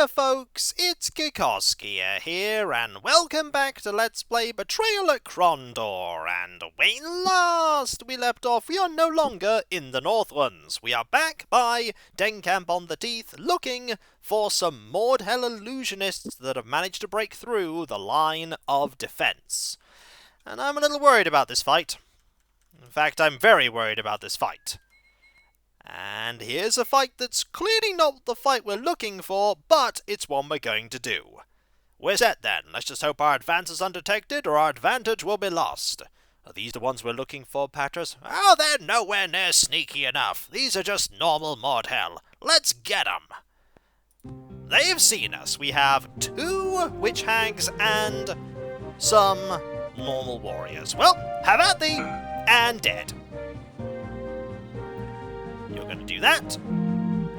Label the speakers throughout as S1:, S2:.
S1: Hiya folks, it's Kikoskia here, and welcome back to Let's Play Betrayal at Krondor, and when last we left off, we are no longer in the Northlands. We are back by Dencamp on the Teeth, looking for some moredhel illusionists that have managed to break through the line of defense. And I'm a little worried about this fight. In fact, I'm very worried about this fight. And here's a fight that's clearly not the fight we're looking for, but it's one we're going to do. We're set then. Let's just hope our advance is undetected, or our advantage will be lost. Are these the ones we're looking for, Patras? Oh, they're nowhere near sneaky enough. These are just normal moredhel. Let's get 'em. They've seen us. We have 2 witch hags and some normal warriors. Well, have at thee, and dead. You're going to do that,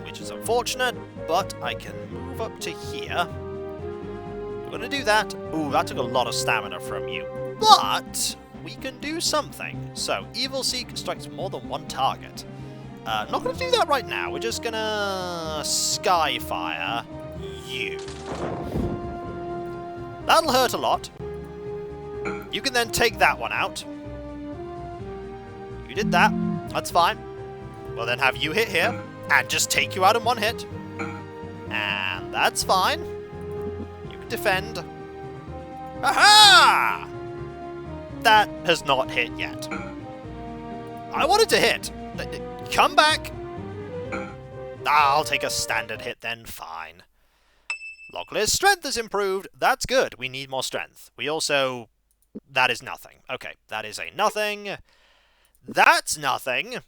S1: which is unfortunate, but I can move up to here. You're going to do that. Ooh, that took a lot of stamina from you, but we can do something. So, Evil Seek strikes more than one target. Not going to do that right now. We're just going to Skyfire you. That'll hurt a lot. You can then take that one out. You did that. That's fine. We'll then have you hit here, and just take you out in one hit. And that's fine. You can defend. Aha! That has not hit yet. I wanted to hit. Come back. I'll take a standard hit then, fine. Locklear's strength is improved. That's good. We need more strength. We also... That is nothing. Okay, that is a nothing. That's nothing.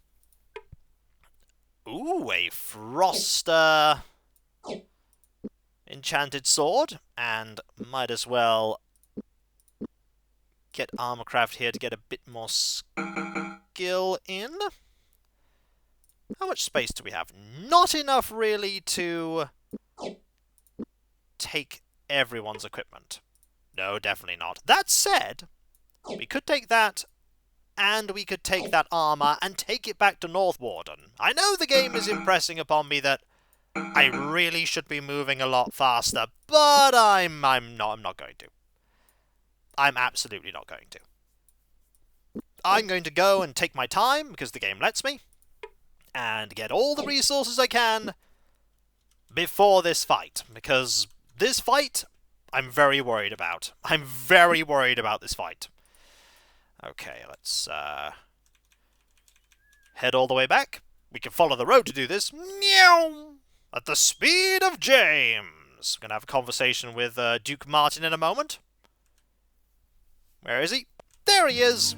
S1: Ooh, a frost enchanted sword, and might as well get Armorcraft here to get a bit more skill in. How much space do we have? Not enough, really, to take everyone's equipment. No, definitely not. That said, we could take that, and we could take that armour and take it back to North Warden. I know the game is impressing upon me that I really should be moving a lot faster, but I'm not going to. I'm absolutely not going to. I'm going to go and take my time, because the game lets me, and get all the resources I can before this fight, because this fight I'm very worried about. I'm very worried about this fight. Okay, let's head all the way back. We can follow the road to do this. Meow! At the speed of James. We're going to have a conversation with Duke Martin in a moment. Where is he? There he is!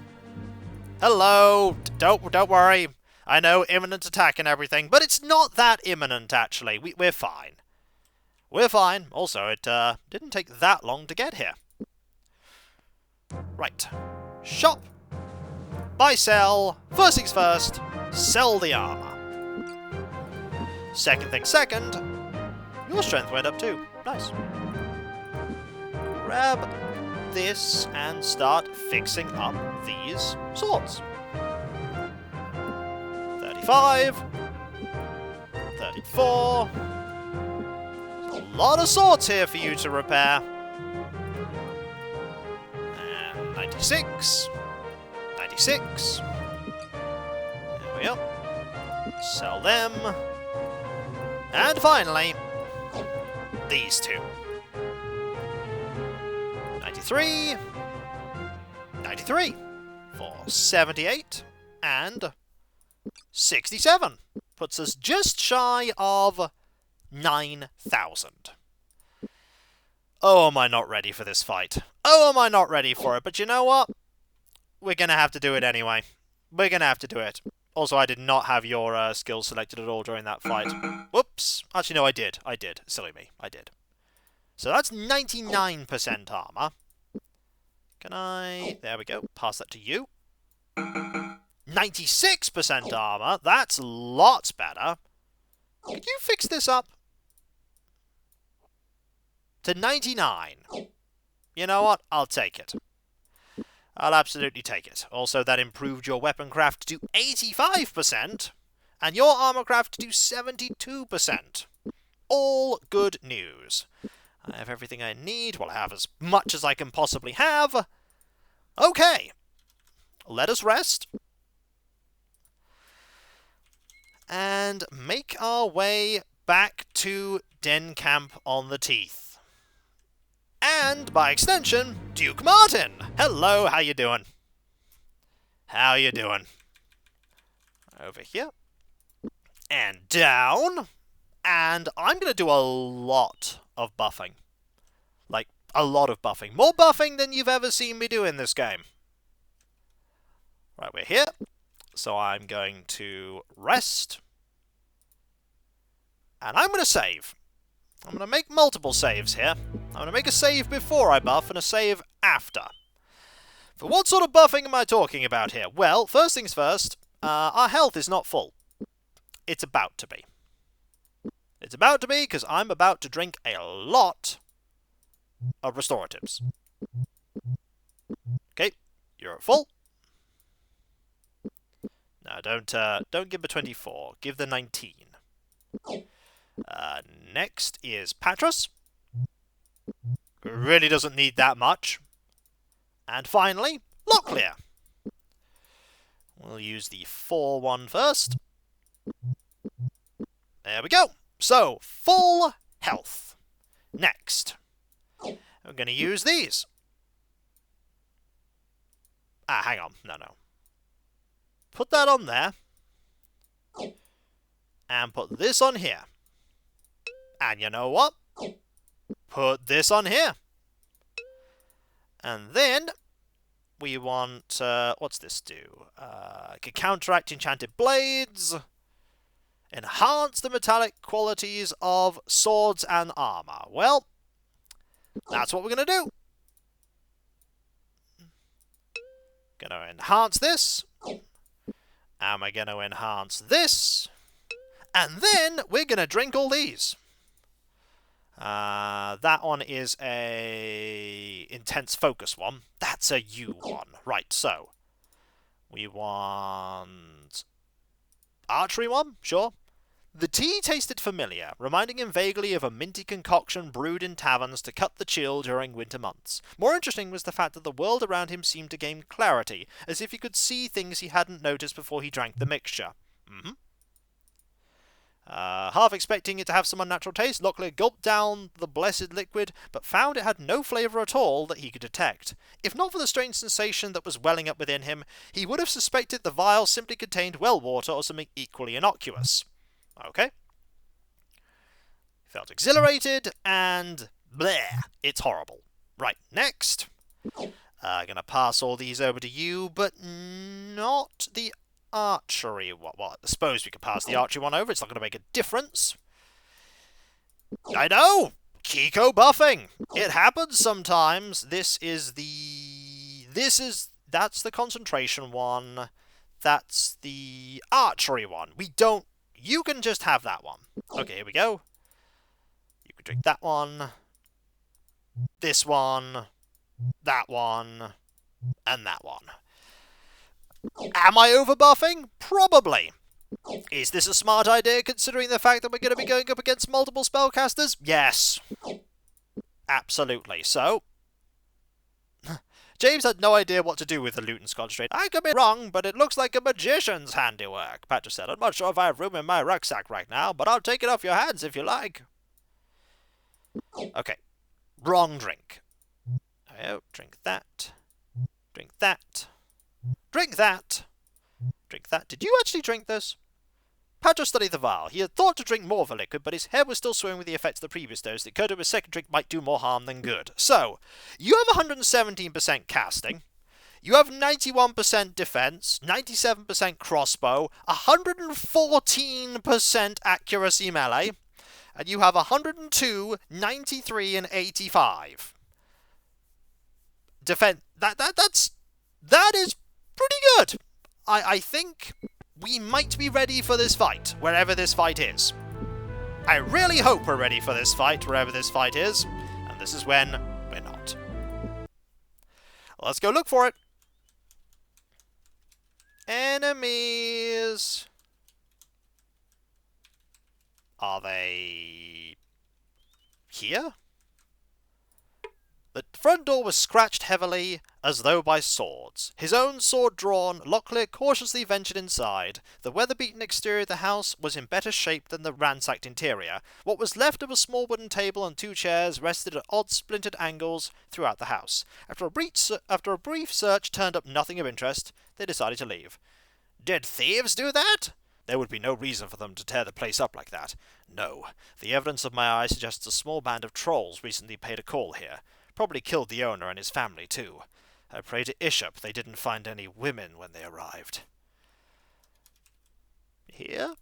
S1: Hello! Don't worry. I know, imminent attack and everything, but it's not that imminent, actually. We're fine. We're fine. Also, it didn't take that long to get here. Right. Shop. Buy, sell. First things first, sell the armour. Second thing second, your strength went up too. Nice. Grab this and start fixing up these swords. 35. 34. There's a lot of swords here for you to repair. And 96. 96. There we go. Sell them. And finally, these 2. 93. 93. For 78. And 67. Puts us just shy of 9,000. Oh, am I not ready for this fight? Oh, am I not ready for it? But you know what? We're going to have to do it anyway. We're going to have to do it. Also, I did not have your skills selected at all during that fight. Whoops. Actually, no, I did. I did. Silly me. I did. So that's 99% armour. Can I... There we go. Pass that to you. 96% armour. That's lots better. Could you fix this up to 99? You know what? I'll take it. I'll absolutely take it. Also, that improved your weapon craft to 85%, and your armor craft to 72%. all good news. I have everything I need. Well, I have as much as I can possibly have. Okay. Let us rest. And make our way back to Den Camp on the Teeth. And, by extension, Duke Martin! Hello, how you doing? How you doing? Over here. And down. And I'm going to do a lot of buffing. Like, a lot of buffing. More buffing than you've ever seen me do in this game. Right, we're here. So I'm going to rest. And I'm going to save. I'm going to make multiple saves here. I'm going to make a save before I buff and a save after. For what sort of buffing am I talking about here? Well, first things first, our health is not full. It's about to be. It's about to be because I'm about to drink a lot of restoratives. Okay, you're at full. No, don't give the 24. Give the 19. Next is Patras. Really doesn't need that much. And finally, Locklear. We'll use the 4-1 first. There we go. So, full health. Next. We're going to use these. Hang on. No. Put that on there. And put this on here. And you know what? Put this on here. And then we want... what's this do? Can counteract enchanted blades. Enhance the metallic qualities of swords and armour. Well, that's what we're going to do. Going to enhance this. And we're going to enhance this. And then we're going to drink all these. That one is a intense focus one. That's a U one. Right, so we want archery one, sure. The tea tasted familiar, reminding him vaguely of a minty concoction brewed in taverns to cut the chill during winter months. More interesting was the fact that the world around him seemed to gain clarity, as if he could see things he hadn't noticed before he drank the mixture. Half expecting it to have some unnatural taste, Locklear gulped down the blessed liquid, but found it had no flavour at all that he could detect. If not for the strange sensation that was welling up within him, he would have suspected the vial simply contained well water or something equally innocuous. Okay. Felt exhilarated, and bleh, it's horrible. Right, next. Gonna pass all these over to you, but not the archery one. Well, I suppose we could pass the archery one over. It's not going to make a difference. I know! Kiko buffing! It happens sometimes. That's the concentration one. That's the archery one. You can just have that one. Okay, here we go. You can drink that one. This one. That one. And that one. Am I overbuffing? Probably. Is this a smart idea considering the fact that we're going to be going up against multiple spellcasters? Yes. Absolutely. So, James had no idea what to do with the Luton's concentrate. I could be wrong, but it looks like a magician's handiwork, Patrick said. I'm not sure if I have room in my rucksack right now, but I'll take it off your hands if you like. Okay. Wrong drink. Oh, drink that. Drink that. Drink that! Drink that. Did you actually drink this? Padra studied the vial. He had thought to drink more of the liquid, but his head was still swimming with the effects of the previous dose. It occurred to him a second drink might do more harm than good. So, you have 117% casting. You have 91% defense, 97% crossbow, 114% accuracy melee, and you have 102, 93, and 85. Defense. That is pretty good. I think we might be ready for this fight, wherever this fight is. I really hope we're ready for this fight, wherever this fight is. And this is when we're not. Let's go look for it. Enemies. Are they here? The front door was scratched heavily, as though by swords. His own sword drawn, Locklear cautiously ventured inside. The weather-beaten exterior of the house was in better shape than the ransacked interior. What was left of a small wooden table and 2 chairs rested at odd splintered angles throughout the house. After a brief search turned up nothing of interest, they decided to leave. Did thieves do that? There would be no reason for them to tear the place up like that. No. The evidence of my eye suggests a small band of trolls recently paid a call here. Probably killed the owner and his family, too. I pray to Ishop they didn't find any women when they arrived. Here?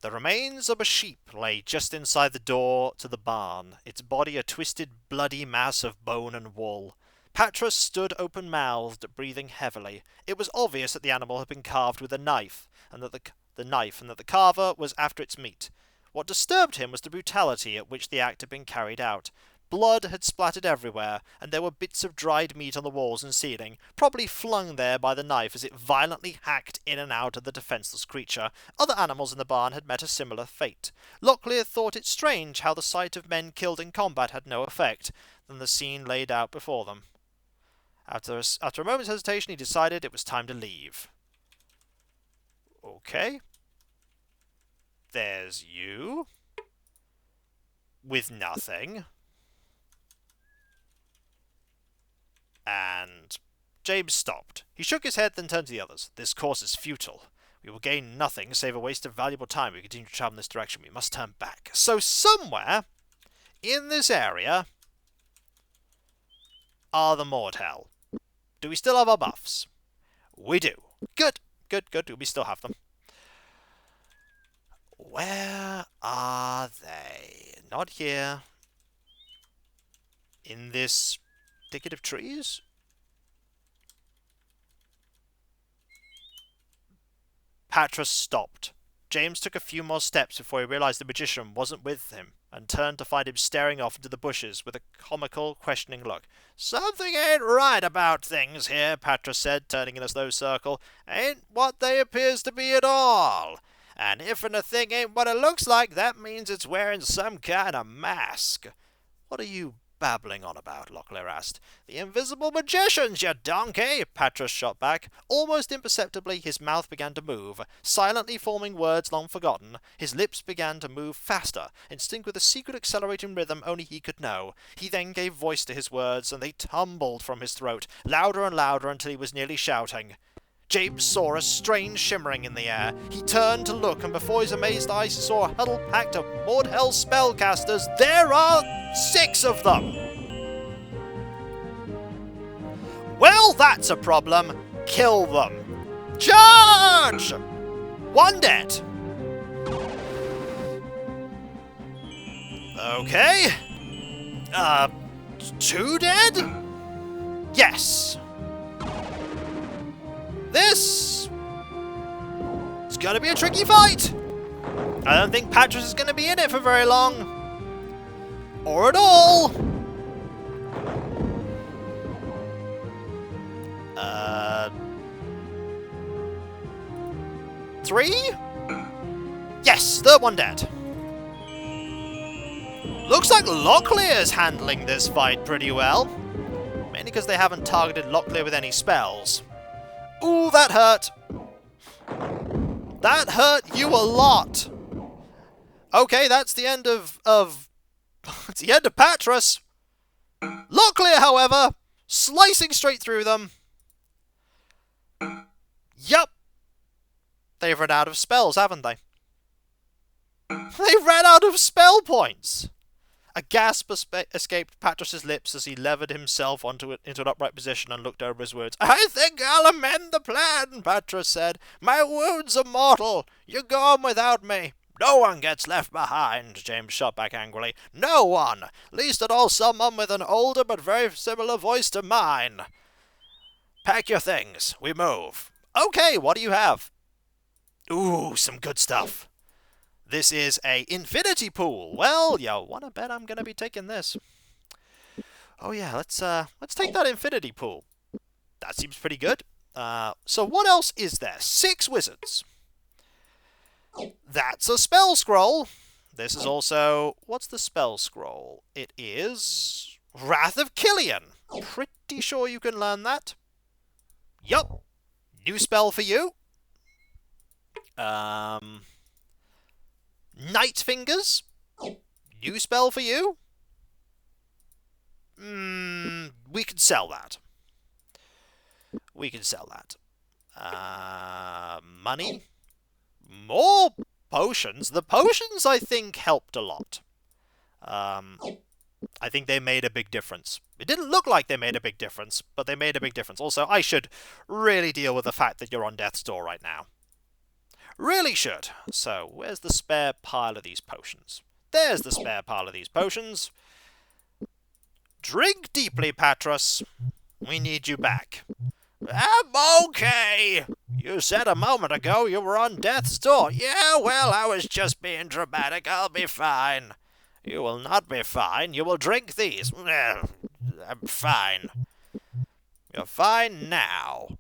S1: The remains of a sheep lay just inside the door to the barn, its body a twisted, bloody mass of bone and wool. Patras stood open-mouthed, breathing heavily. It was obvious that the animal had been carved with a knife, and that the carver was after its meat. What disturbed him was the brutality at which the act had been carried out. Blood had splattered everywhere, and there were bits of dried meat on the walls and ceiling, probably flung there by the knife as it violently hacked in and out of the defenceless creature. Other animals in the barn had met a similar fate. Locklear thought it strange how the sight of men killed in combat had no effect than the scene laid out before them. After a moment's hesitation, he decided it was time to leave. Okay. There's you. With nothing. And James stopped. He shook his head, then turned to the others. This course is futile. We will gain nothing save a waste of valuable time. We continue to travel in this direction. We must turn back. So somewhere in this area are the moredhel. Do we still have our buffs? We do. Good. Good, good. We still have them. Where are they? Not here. In this thicket of trees? Patras stopped. James took a few more steps before he realized the magician wasn't with him, and turned to find him staring off into the bushes with a comical, questioning look. Something ain't right about things here, Patras said, turning in a slow circle. Ain't what they appears to be at all. And if a thing ain't what it looks like, that means it's wearing some kind of mask. What are you babbling on about? Locklear asked. The invisible magicians, you donkey! Patras shot back. Almost imperceptibly, his mouth began to move, silently forming words long forgotten. His lips began to move faster, in sync with a secret accelerating rhythm only he could know. He then gave voice to his words, and they tumbled from his throat, louder and louder until he was nearly shouting. James saw a strange shimmering in the air. He turned to look, and before his amazed eyes he saw a huddled pack of moredhel spellcasters. There are 6 of them! Well, that's a problem. Kill them. Charge! 1 dead. Okay. 2 dead? Yes. This is going to be a tricky fight. I don't think Patras is going to be in it for very long. Or at all. 3? Yes, third one dead. Looks like Locklear's handling this fight pretty well. Mainly because they haven't targeted Locklear with any spells. Ooh, that hurt. That hurt you a lot. Okay, that's the end of it's the end of Patras. Locklear, however, slicing straight through them. Yup. They've run out of spells, haven't they? They've ran out of spell points. A gasp escaped Patras' lips as he levered himself into an upright position and looked over his words. I think I'll amend the plan, Patras said. My wounds are mortal. You go on without me. No one gets left behind, James shot back angrily. No one. Least at all someone with an older but very similar voice to mine. Pack your things. We move. Okay, what do you have? Ooh, some good stuff. This is a infinity pool. Well, you wanna bet I'm gonna be taking this. Oh yeah, let's take that infinity pool. That seems pretty good. So what else is there? 6 wizards. That's a spell scroll. This is also... What's the spell scroll? It is... Wrath of Killian. Pretty sure you can learn that. Yup. New spell for you. Night Fingers. New spell for you. We can sell that. We can sell that. Money. More potions. The potions, I think, helped a lot. I think they made a big difference. It didn't look like they made a big difference, but they made a big difference. Also, I should really deal with the fact that you're on death's door right now. Really should. So, where's the spare pile of these potions? There's the spare pile of these potions. Drink deeply, Patras. We need you back. I'm okay. You said a moment ago you were on death's door. Yeah, well, I was just being dramatic. I'll be fine. You will not be fine. You will drink these. I'm fine. You're fine now.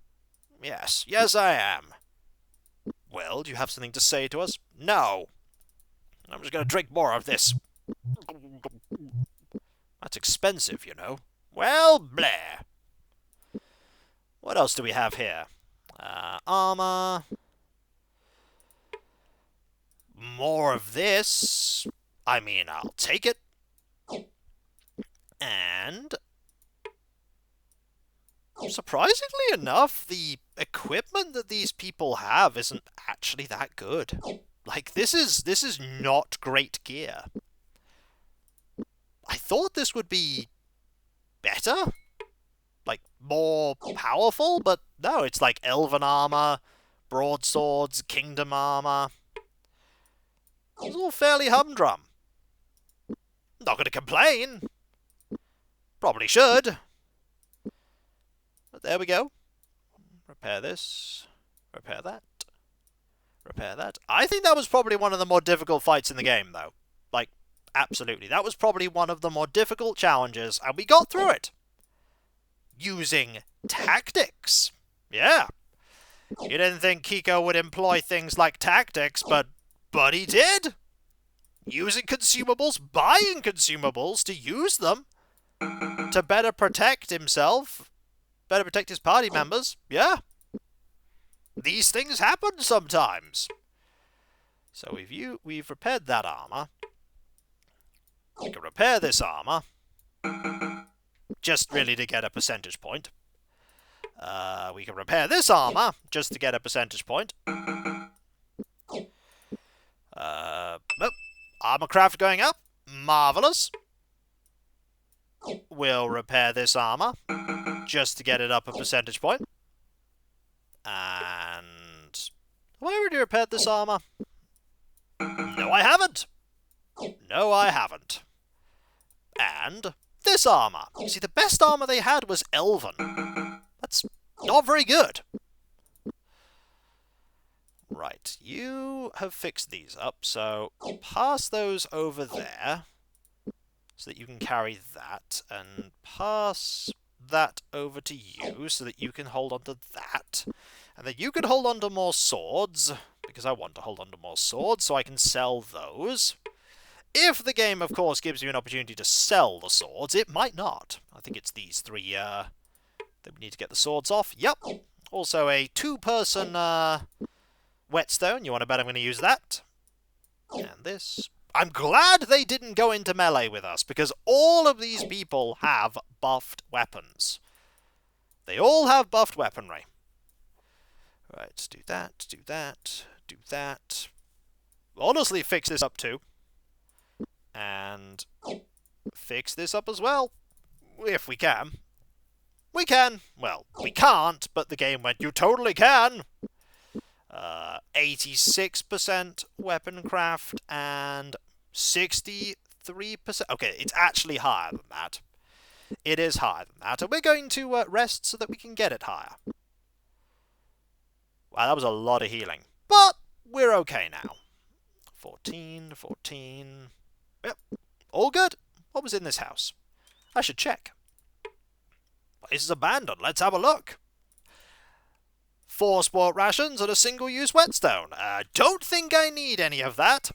S1: Yes, yes I am. Well, do you have something to say to us? No. I'm just going to drink more of this. That's expensive, you know. Well, bleh. What else do we have here? Armour. More of this. I mean, I'll take it. And... surprisingly enough, the equipment that these people have isn't actually that good. Like, this is not great gear. I thought this would be better. Like, more powerful, but no, it's like elven armor, broadswords, kingdom armor. It's all fairly humdrum. Not going to complain. Probably should. But there we go. Repair this. Repair that. Repair that. I think that was probably one of the more difficult fights in the game, though. Like, absolutely. That was probably one of the more difficult challenges, and we got through it. Using tactics. Yeah. You didn't think Kiko would employ things like tactics, but he did. Using consumables, buying consumables to use them to better protect himself, better protect his party members. Yeah. These things happen sometimes. So we've repaired that armor. We can repair this armor. Just really to get a percentage point. We can repair this armor just to get a percentage point. Armor craft going up. Marvellous. We'll repair this armor just to get it up a percentage point. And... have I already repaired this armor? No, I haven't. No, I haven't. And this armor. See, the best armor they had was elven. That's not very good. Right, you have fixed these up, so pass those over there so that you can carry that, and pass that over to you so that you can hold on to that, and then you can hold on to more swords, because I want to hold on to more swords, so I can sell those. If the game, of course, gives you an opportunity to sell the swords, it might not. I think it's these three that we need to get the swords off. Yep. Also a two-person whetstone. You want to bet I'm going to use that. And this. I'm glad they didn't go into melee with us, because all of these people have buffed weapons. They all have buffed weaponry. Right, do that, do that, do that. Honestly, fix this up too. And fix this up as well. If we can. We can. Well, we can't, but the game went, you totally can. 86% weapon craft and 63%. Okay, it's actually higher than that. It is higher than that. And we're going to rest so that we can get it higher. Wow, that was a lot of healing. But we're okay now. 14, 14. Yep, all good. What was in this house? I should check. Place is abandoned. Let's have a look. 4 sport rations and a single-use whetstone. Don't think I need any of that.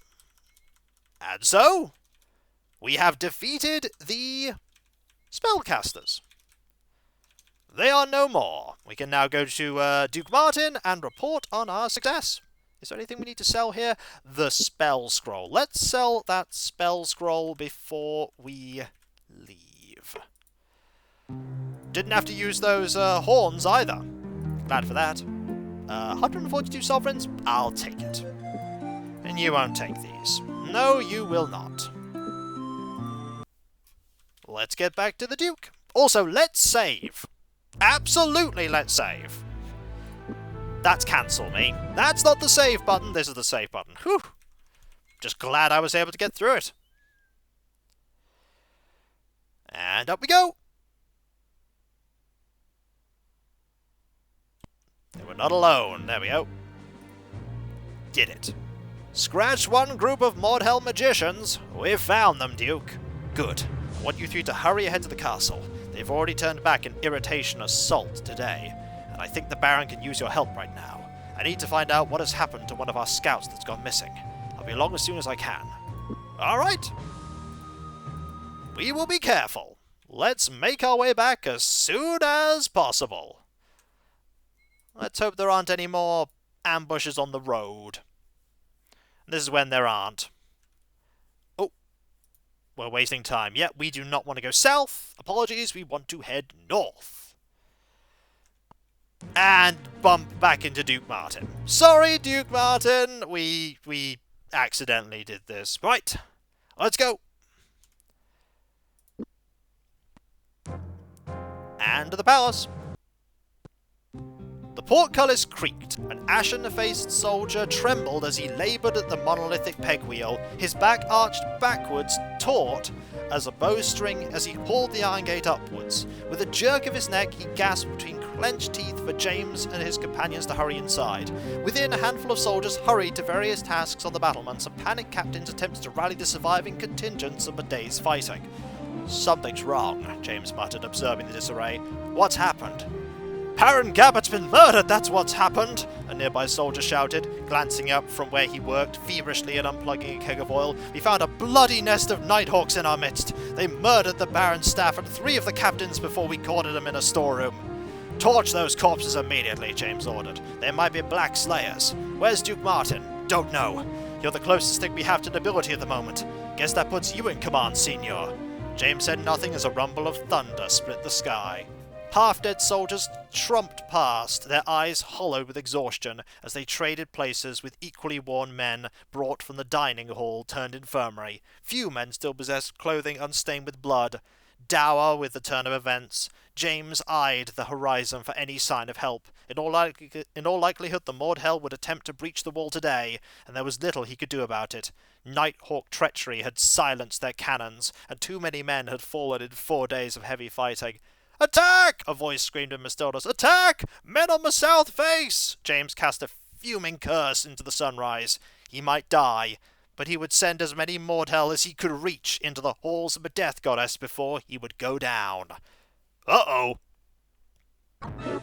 S1: And so, we have defeated the spellcasters. They are no more. We can now go to Duke Martin and report on our success. Is there anything we need to sell here? The spell scroll. Let's sell that spell scroll before we leave. Didn't have to use those horns either. Glad for that. 142 sovereigns? I'll take it. And you won't take these. No, you will not. Let's get back to the Duke. Also, let's save. Absolutely, let's save. That's cancel me. That's not the save button. This is the save button. Whew. Just glad I was able to get through it. And up we go. And we're not alone. There we go. Did it. Scratch one group of moredhel magicians. We've found them, Duke. Good. I want you three to hurry ahead to the castle. They've already turned back an irritation assault today, and I think the Baron can use your help right now. I need to find out what has happened to one of our scouts that's gone missing. I'll be along as soon as I can. Alright. We will be careful. Let's make our way back as soon as possible. Let's hope there aren't any more ambushes on the road. This is when there aren't. Oh, we're wasting time. Yet we do not want to go south. Apologies, we want to head north. And bump back into Duke Martin. Sorry, Duke Martin. We accidentally did this. Right, let's go. And to the palace. The portcullis creaked. An ashen-faced soldier trembled as he laboured at the monolithic peg wheel, his back arched backwards, taut as a bowstring as he pulled the iron gate upwards. With a jerk of his neck, he gasped between clenched teeth for James and his companions to hurry inside. Within, a handful of soldiers hurried to various tasks on the battlements, and panicked captains attempted to rally the surviving contingents of a day's fighting. Something's wrong, James muttered, observing the disarray. What's happened? Baron Gabbert's been murdered, that's what's happened, a nearby soldier shouted, glancing up from where he worked feverishly and unplugging a keg of oil. We found a bloody nest of nighthawks in our midst. They murdered the Baron's staff and 3 of the captains before we cornered them in a storeroom. Torch those corpses immediately, James ordered. They might be Black Slayers. Where's Duke Martin? Don't know. You're the closest thing we have to nobility at the moment. Guess that puts you in command, Signor. James said nothing as a rumble of thunder split the sky. Half-dead soldiers trumped past, their eyes hollowed with exhaustion, as they traded places with equally worn men brought from the dining hall turned infirmary. Few men still possessed clothing unstained with blood. Dour with the turn of events, James eyed the horizon for any sign of help. In all likelihood, the moredhel would attempt to breach the wall today, and there was little he could do about it. Nighthawk treachery had silenced their cannons, and too many men had fallen in 4 days of heavy fighting. Attack! A voice screamed in Mastodus. Attack! Men on the south face! James cast a fuming curse into the sunrise. He might die, but he would send as many moredhel as he could reach into the halls of the death goddess before he would go down. Uh-oh. The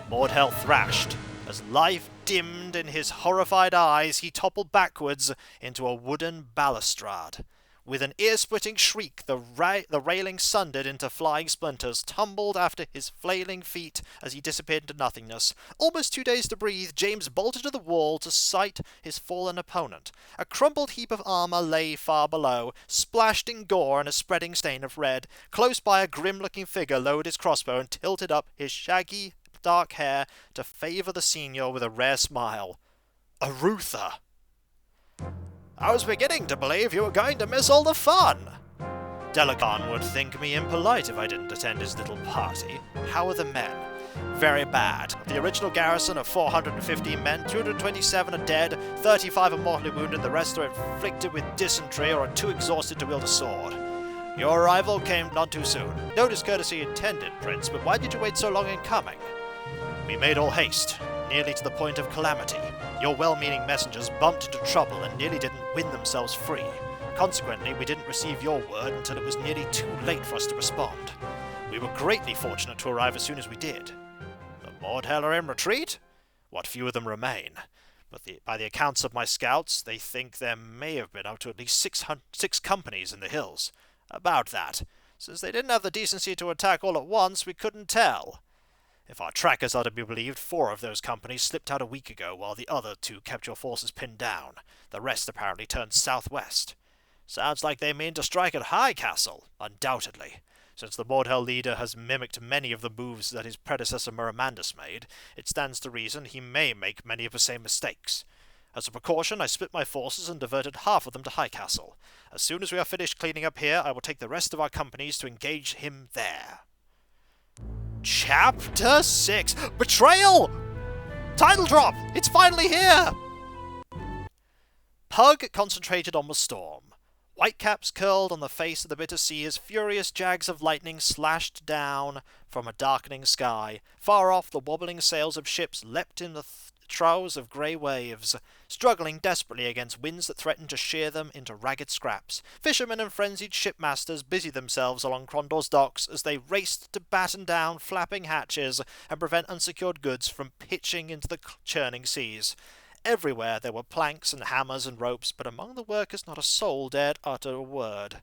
S1: moredhel thrashed. As life dimmed in his horrified eyes, he toppled backwards into a wooden balustrade. With an ear-splitting shriek, the railing sundered into flying splinters, tumbled after his flailing feet as he disappeared into nothingness. Almost too dazed to breathe, James bolted to the wall to sight his fallen opponent. A crumpled heap of armour lay far below, splashed in gore and a spreading stain of red. Close by, a grim-looking figure lowered his crossbow and tilted up his shaggy, dark hair to favour the senior with a rare smile. Arutha! I was beginning to believe you were going to miss all the fun. Delacan would think me impolite if I didn't attend his little party. How are the men? Very bad. Of the original garrison of 415 men, 227 are dead, 35 are mortally wounded, the rest are afflicted with dysentery or are too exhausted to wield a sword. Your arrival came none too soon. No discourtesy intended, Prince, but why did you wait so long in coming? We made all haste, nearly to the point of calamity. Your well-meaning messengers bumped into trouble and nearly didn't win themselves free. Consequently, we didn't receive your word until it was nearly too late for us to respond. We were greatly fortunate to arrive as soon as we did. The moredhel are in retreat? What few of them remain. but by the accounts of my scouts, they think there may have been up to at least six companies in the hills. About that. Since they didn't have the decency to attack all at once, we couldn't tell. If our trackers are to be believed, 4 of those companies slipped out a week ago, while the other 2 kept your forces pinned down. The rest apparently turned southwest. Sounds like they mean to strike at High Castle, undoubtedly. Since the moredhel leader has mimicked many of the moves that his predecessor Muramandus made, it stands to reason he may make many of the same mistakes. As a precaution, I split my forces and diverted half of them to High Castle. As soon as we are finished cleaning up here, I will take the rest of our companies to engage him there. Chapter 6! Betrayal! Title drop! It's finally here! Pug concentrated on the storm. Whitecaps curled on the face of the bitter sea as furious jags of lightning slashed down from a darkening sky. Far off, the wobbling sails of ships leapt in the troughs of grey waves, struggling desperately against winds that threatened to shear them into ragged scraps. Fishermen and frenzied shipmasters busied themselves along Krondor's docks as they raced to batten down flapping hatches and prevent unsecured goods from pitching into the churning seas. Everywhere there were planks and hammers and ropes, but among the workers not a soul dared utter a word.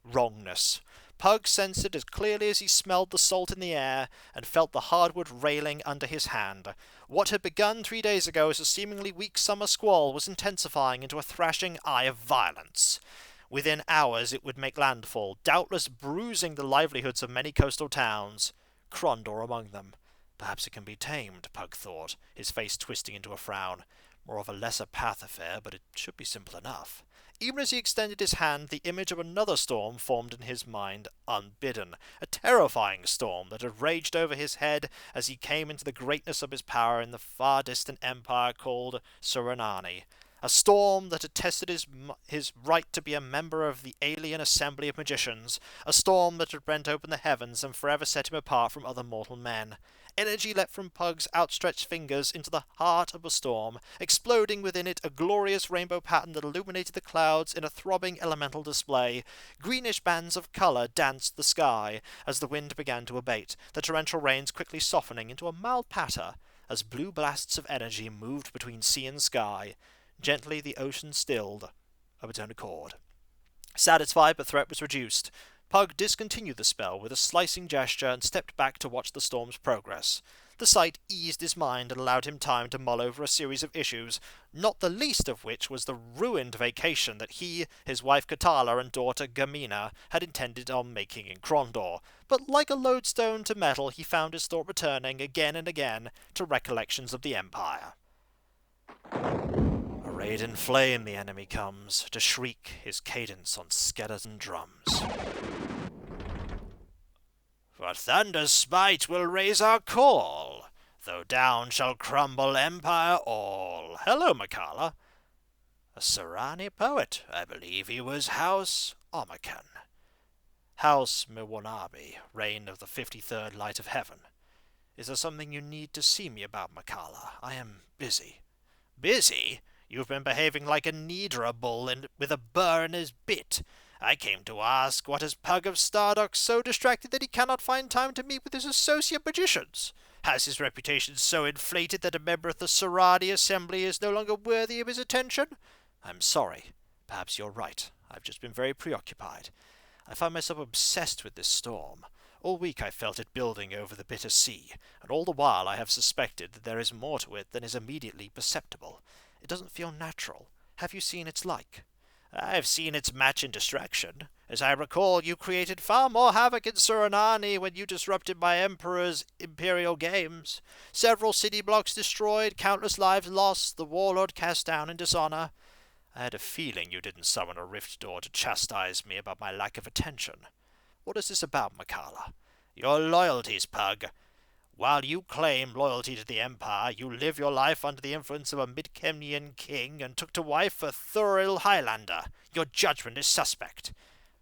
S1: Wrongness. Pug sensed it as clearly as he smelled the salt in the air and felt the hardwood railing under his hand. What had begun 3 days ago as a seemingly weak summer squall was intensifying into a thrashing eye of violence. Within hours it would make landfall, doubtless bruising the livelihoods of many coastal towns, Krondor among them. Perhaps it can be tamed, Pug thought, his face twisting into a frown. More of a lesser path affair, but it should be simple enough. Even as he extended his hand, the image of another storm formed in his mind unbidden, a terrifying storm that had raged over his head as he came into the greatness of his power in the far-distant empire called Suranani. A storm that had tested his right to be a member of the alien assembly of magicians, a storm that had rent open the heavens and forever set him apart from other mortal men. Energy leapt from Pug's outstretched fingers into the heart of the storm, exploding within it a glorious rainbow pattern that illuminated the clouds in a throbbing elemental display. Greenish bands of colour danced the sky as the wind began to abate, the torrential rains quickly softening into a mild patter as blue blasts of energy moved between sea and sky. Gently the ocean stilled of its own accord. Satisfied, the threat was reduced. Pug discontinued the spell with a slicing gesture and stepped back to watch the storm's progress. The sight eased his mind and allowed him time to mull over a series of issues, not the least of which was the ruined vacation that he, his wife Katala, and daughter Gamina had intended on making in Krondor. But like a lodestone to metal, he found his thought returning again and again to recollections of the Empire. Arrayed in flame the enemy comes, to shriek his cadence on skeleton drums. For thunder's spite will raise our call, though down shall crumble empire all. Hello, Makala. A Sarani poet, I believe he was House Omakan. House Miwanabi, reign of the 53rd light of heaven. Is there something you need to see me about, Makala? I am busy. Busy? You've been behaving like a Nidra bull with a burr in his bit. I came to ask, what has Pug of Stardock so distracted that he cannot find time to meet with his associate magicians? Has his reputation so inflated that a member of the Saradi Assembly is no longer worthy of his attention? I'm sorry. Perhaps you're right. I've just been very preoccupied. I find myself obsessed with this storm. All week I felt it building over the bitter sea, and all the while I have suspected that there is more to it than is immediately perceptible. It doesn't feel natural. Have you seen its like? I've seen its match in distraction. As I recall, you created far more havoc in Suranani when you disrupted my Emperor's imperial games. Several city blocks destroyed, countless lives lost, the warlord cast down in dishonor. I had a feeling you didn't summon a rift door to chastise me about my lack of attention. What is this about, Makala? Your loyalties, Pug. While you claim loyalty to the Empire, you live your life under the influence of a Midkemnian king and took to wife a Thuril Highlander. Your judgment is suspect.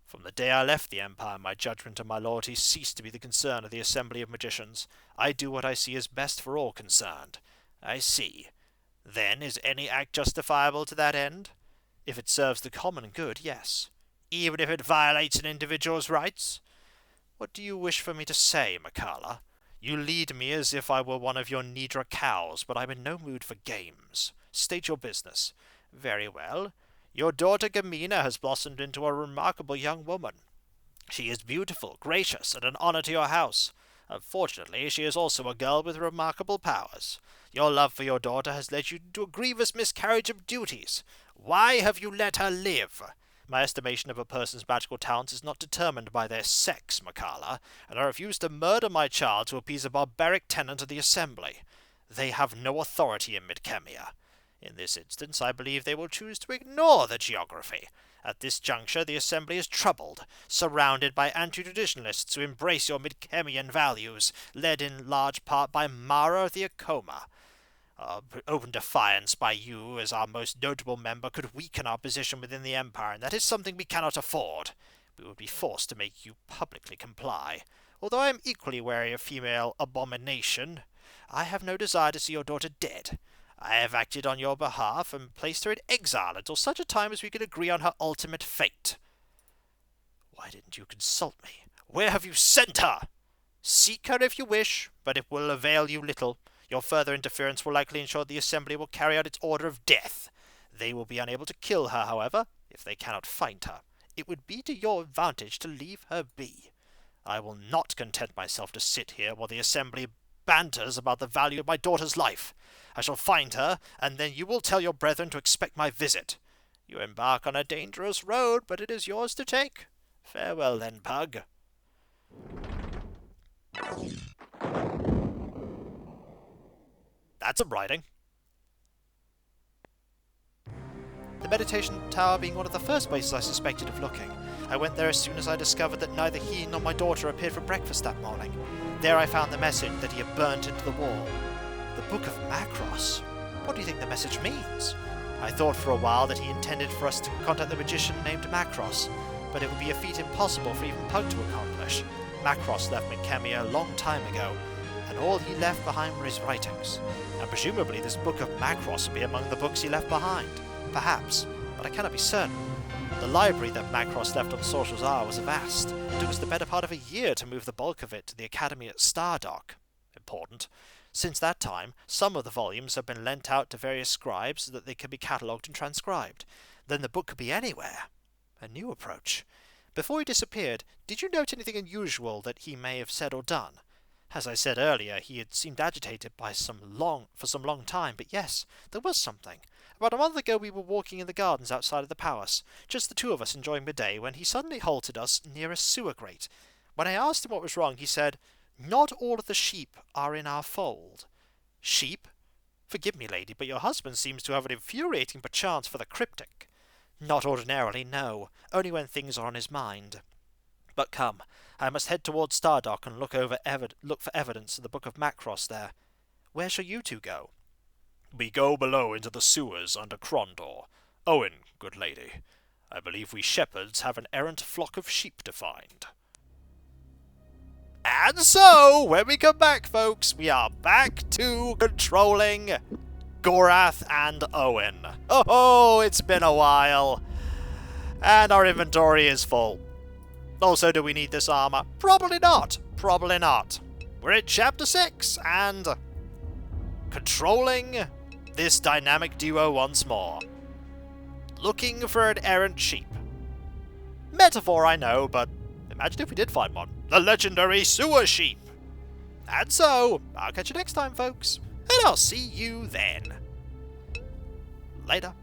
S1: From the day I left the Empire, my judgment and my loyalty ceased to be the concern of the Assembly of Magicians. I do what I see as best for all concerned. I see. Then is any act justifiable to that end? If it serves the common good, yes. Even if it violates an individual's rights? What do you wish for me to say, Makala? You lead me as if I were one of your Nidra cows, but I'm in no mood for games. State your business. Very well. Your daughter Gamina has blossomed into a remarkable young woman. She is beautiful, gracious, and an honor to your house. Unfortunately, she is also a girl with remarkable powers. Your love for your daughter has led you to a grievous miscarriage of duties. Why have you let her live? My estimation of a person's magical talents is not determined by their sex, Makala, and I refuse to murder my child to appease a barbaric tenant of the Assembly. They have no authority in Midkemia. In this instance, I believe they will choose to ignore the geography. At this juncture, the Assembly is troubled, surrounded by anti-traditionalists who embrace your Midkemian values, led in large part by Mara the Akoma. Open defiance by you as our most notable member could weaken our position within the Empire, and that is something we cannot afford. We would be forced to make you publicly comply. Although I am equally wary of female abomination, I have no desire to see your daughter dead. I have acted on your behalf and placed her in exile until such a time as we can agree on her ultimate fate. Why didn't you consult me? Where have you sent her? Seek her if you wish, but it will avail you little. Your further interference will likely ensure the Assembly will carry out its order of death. They will be unable to kill her, however, if they cannot find her. It would be to your advantage to leave her be. I will not content myself to sit here while the Assembly banters about the value of my daughter's life. I shall find her, and then you will tell your brethren to expect my visit. You embark on a dangerous road, but it is yours to take. Farewell, then, Pug. That's some writing. The meditation tower being one of the first places I suspected of looking. I went there as soon as I discovered that neither he nor my daughter appeared for breakfast that morning. There I found the message that he had burnt into the wall. The Book of Macross? What do you think the message means? I thought for a while that he intended for us to contact the magician named Macross, but it would be a feat impossible for even Pug to accomplish. Macross left Midkemia a long time ago, and all he left behind were his writings. And presumably this Book of Macross would be among the books he left behind. Perhaps, but I cannot be certain. The library that Macross left on Sorcerer's Hour was vast. It took us the better part of a year to move the bulk of it to the Academy at Stardock. Important. Since that time, some of the volumes have been lent out to various scribes so that they can be catalogued and transcribed. Then the book could be anywhere. A new approach. Before he disappeared, did you note anything unusual that he may have said or done? As I said earlier, he had seemed agitated for some long time, but yes, there was something. About a month ago we were walking in the gardens outside of the palace, just the two of us enjoying the day, when he suddenly halted us near a sewer grate. When I asked him what was wrong, he said, "Not all of the sheep are in our fold." Sheep? Forgive me, lady, but your husband seems to have an infuriating perchance for the cryptic. Not ordinarily, no, only when things are on his mind. But come, I must head towards Stardock and look for evidence of the Book of Macross there. Where shall you two go? We go below into the sewers under Krondor. Owen, good lady, I believe we shepherds have an errant flock of sheep to find. And so, when we come back, folks, we are back to controlling Gorath and Owen. Oh, it's been a while. And our inventory is full. Also, do we need this armour? Probably not. Probably not. We're in Chapter 6, and controlling this dynamic duo once more. Looking for an errant sheep. Metaphor, I know, but imagine if we did find one. The legendary sewer sheep. And so, I'll catch you next time, folks. And I'll see you then. Later.